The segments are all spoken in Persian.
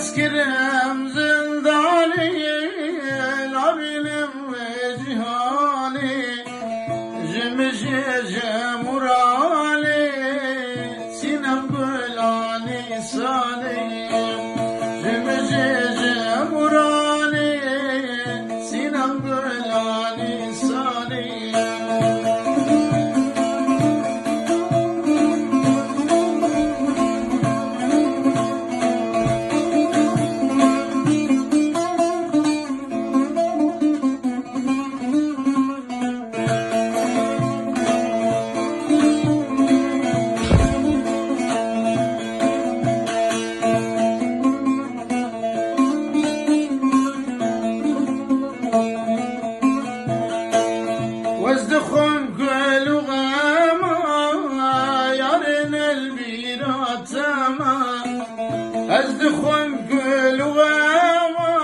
Tezkirem zindani labilim ve cihani Jimjije murali sinem gülani salim Jimjije murali sinem gülani salim وازدخم كل غاما يارن البيرات سما ازدخم كل غاما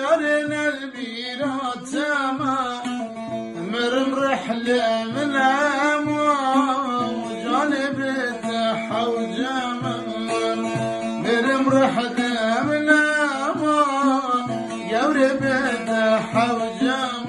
يارن البيرات سما مرم رحلة من عما وجانب التحا وجمال مرم رحلة من عما يورب التحا وجمال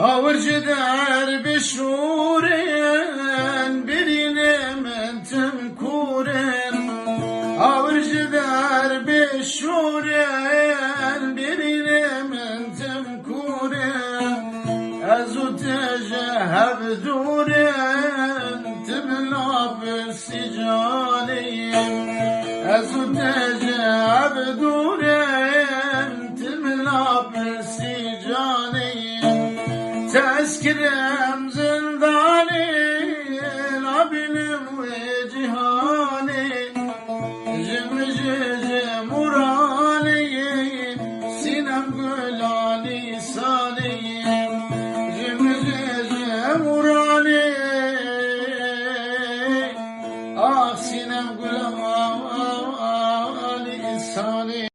ورجدار بشورين بريني من تمكورين ورجدار بشورين بريني من تمكورين ازو تجهب دورين تملا بالسجالين ازو تجهب دورين تملا بالسجالين تذكرم زنداني لابنم وجهاني جمجج مراني سينم قلاني صالي جمجج مراني سينم قلاني صالي